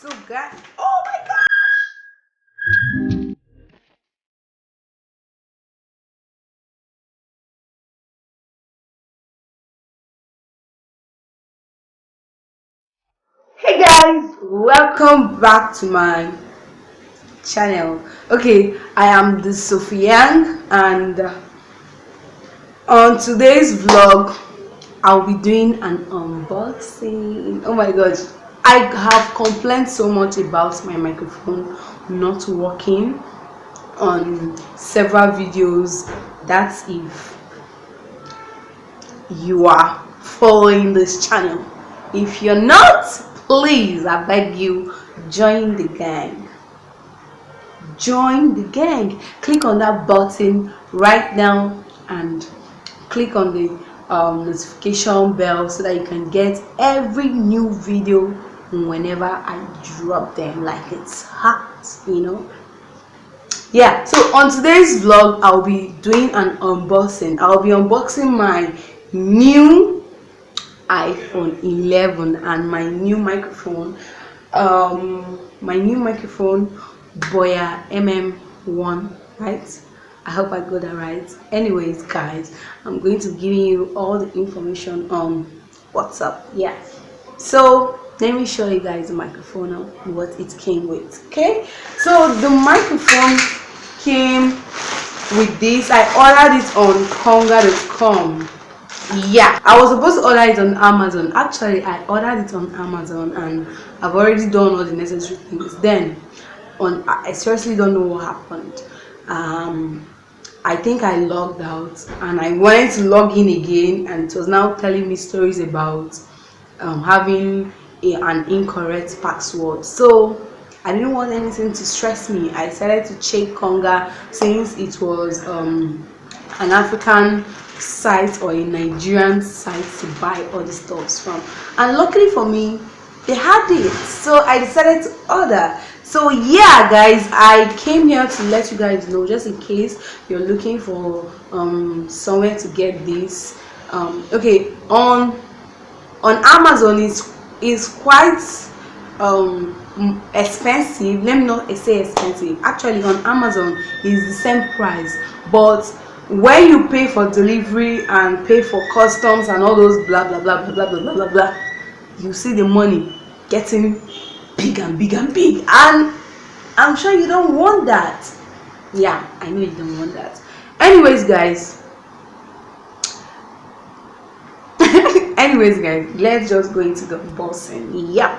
So guys, oh my god. Hey guys, welcome back to my channel. Okay, I am the Sophie and on today's vlog I'll be doing an unboxing. Oh my gosh, I have complained so much about my microphone not working on several videos. That's if you are following this channel. If you're not, please, I beg you, join the gang. Join the gang. Click on that button right now and click on the notification bell so that you can get every new video whenever I drop them, like it's hot, you know. Yeah, so on today's vlog I'll be doing an unboxing. I'll be unboxing my new iPhone 11 and my new microphone, Boya MM1, right? I hope I got that right. Anyways guys, I'm going to give you all the information on WhatsApp. Yeah, so let me show you guys the microphone and what it came with. Okay, so the microphone came with this. I ordered it on conga.com. Yeah, I was supposed to order it on Amazon. Actually, I ordered it on Amazon and I've already done all the necessary things. Then I seriously don't know what happened. I think I logged out and I wanted to log in again, and it was now telling me stories about having an incorrect password. So I didn't want anything to stress me. I decided to check Conga since it was an African site or a Nigerian site to buy all the stuffs from, and luckily for me they had it, so I decided to order. So yeah guys, I came here to let you guys know, just in case you're looking for somewhere to get this. Okay, on Amazon is quite expensive. Let me not say expensive, actually on Amazon is the same price, but when you pay for delivery and pay for customs and all those blah blah blah blah blah blah blah blah, you see the money getting big and big and big, and I'm sure you don't want that. Yeah, I know you don't want that. Anyways guys, let's just go into the unboxing. Yeah.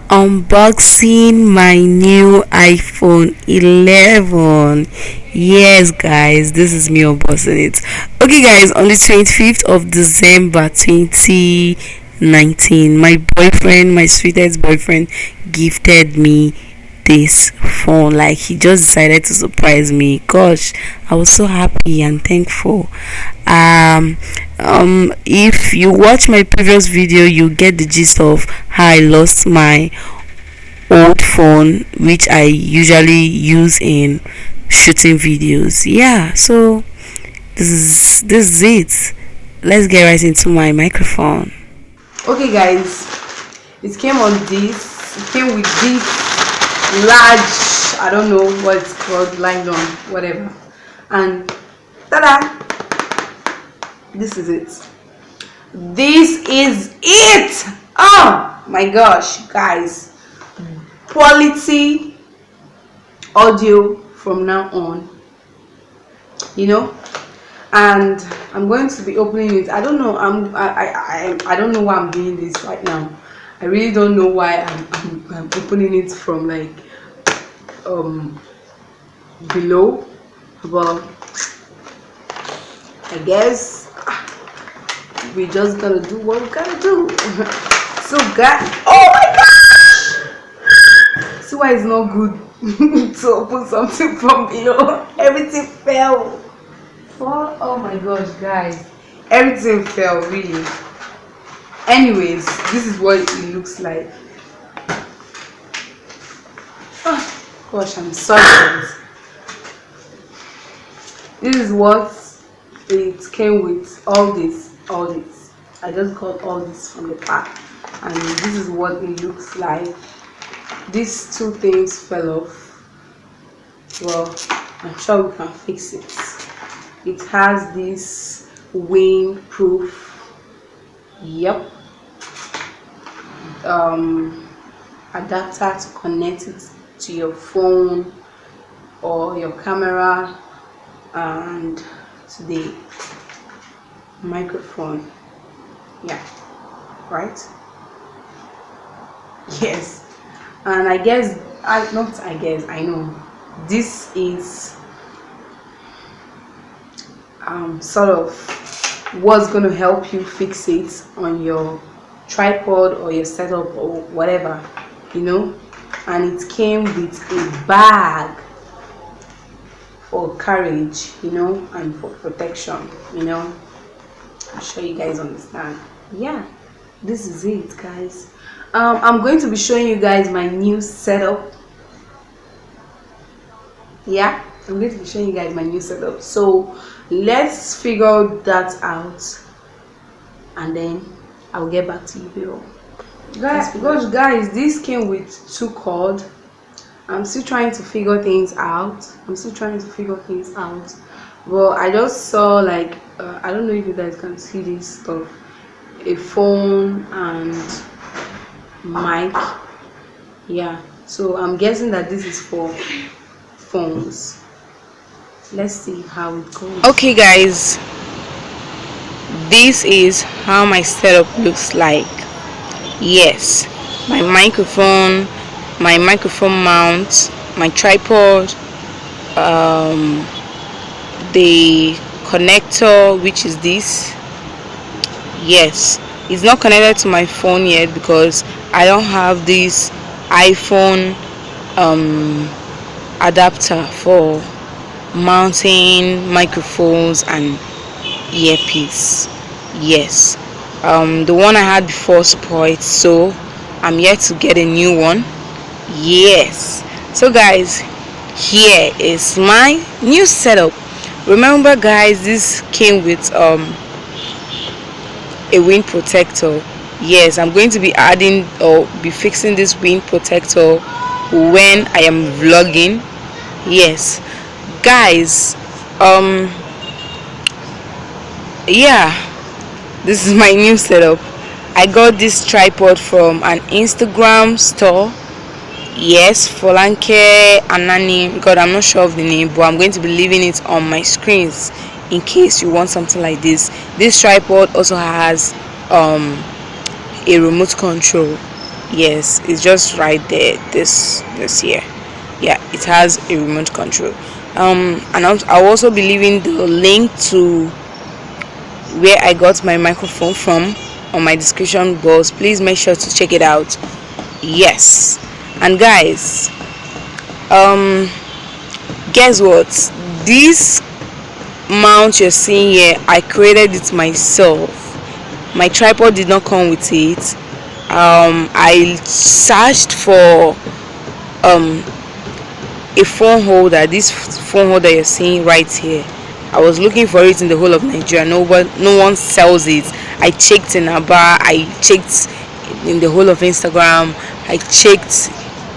Unboxing my new iPhone 11. Yes guys, this is me unboxing it. Okay guys, on the 25th of December 2019, my sweetest boyfriend gifted me this phone. Like, he just decided to surprise me. Gosh, I was so happy and thankful. If you watch my previous video, you get the gist of how I lost my old phone, which I usually use in shooting videos. Yeah, so this is it. Let's get right into my microphone. Okay guys, it came with this large, I don't know what it's called, nylon, whatever, and ta-da, this is it. Oh my gosh guys, quality audio from now on, you know. And I'm going to be opening it. I don't know, I don't know why I'm doing this right now. I really don't know why I'm opening it from like below, but I guess we just gotta do what we gotta do. So guys, oh my gosh, see why it's not good to open something from below. Everything fell. Oh my gosh guys, everything fell, really. Anyways, this is what it looks like. Oh gosh, I'm sorry guys. This is what it came with all this. I just got all this from the pack, and this is what it looks like. These two things fell off. Well, I'm sure we can fix it. It has this wind proof, yep, adapter to connect it to your phone or your camera, and to the microphone. Yeah, right? Yes. And I know this is sort of what's going to help you fix it on your tripod or your setup or whatever, you know. And it came with a bag for carriage, you know, and for protection, you know. I'm sure you guys understand. Yeah, this is it, guys. I'm going to be showing you guys my new setup. Yeah, I'm going to be showing you guys my new setup. So let's figure that out, and then I'll get back to you. Guys, this came with 2 cords. I'm still trying to figure things out. Well, I just saw, like, I don't know if you guys can see this stuff, a phone and mic. Yeah, so I'm guessing that this is for phones. Let's see how it goes. Okay, guys, this is how my setup looks like. Yes, my microphone mount, my tripod, the connector, which is this. Yes, it's not connected to my phone yet because I don't have this iPhone adapter for mounting microphones and earpiece. Yes, the one I had before spoiled, so I'm yet to get a new one. Yes, so guys, here is my new setup. Remember, guys, this came with a wind protector. Yes, I'm going to be adding or be fixing this wind protector when I am vlogging. Yes, guys, yeah, this is my new setup. I got this tripod from an Instagram store. Yes, Folanke Anani. God, I'm not sure of the name, but I'm going to be leaving it on my screens in case you want something like this. This tripod also has a remote control. Yes, it's just right there. This here. Yeah, it has a remote control. And I'll also be leaving the link to where I got my microphone from on my description box. Please make sure to check it out. Yes, and guys, guess what? This mount you're seeing here, I created it myself. My tripod did not come with it. I searched for a phone holder. This phone holder you're seeing right here, I was looking for it in the whole of Nigeria. No one sells it. I checked in Aba, I checked in the whole of Instagram, I checked,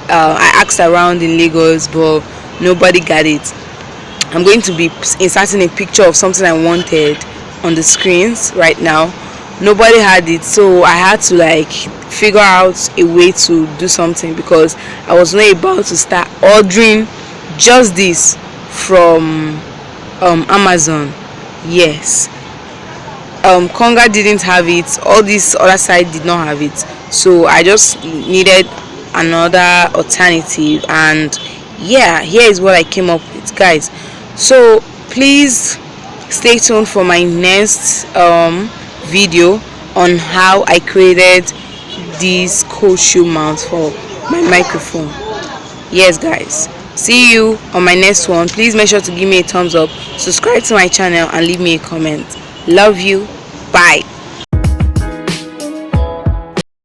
I asked around in Lagos, but nobody got it. I'm going to be inserting a picture of something I wanted on the screens right now. Nobody had it, so I had to like figure out a way to do something, because I was not about to start ordering just this from Amazon. Yes, Konga didn't have it, all this other side did not have it, so I just needed another alternative, and yeah, here is what I came up with, guys. So please stay tuned for my next video on how I created this cool shoe mount for my microphone. Yes, guys, see you on my next one. Please make sure to give me a thumbs up, subscribe to my channel, and leave me a comment. Love you. Bye.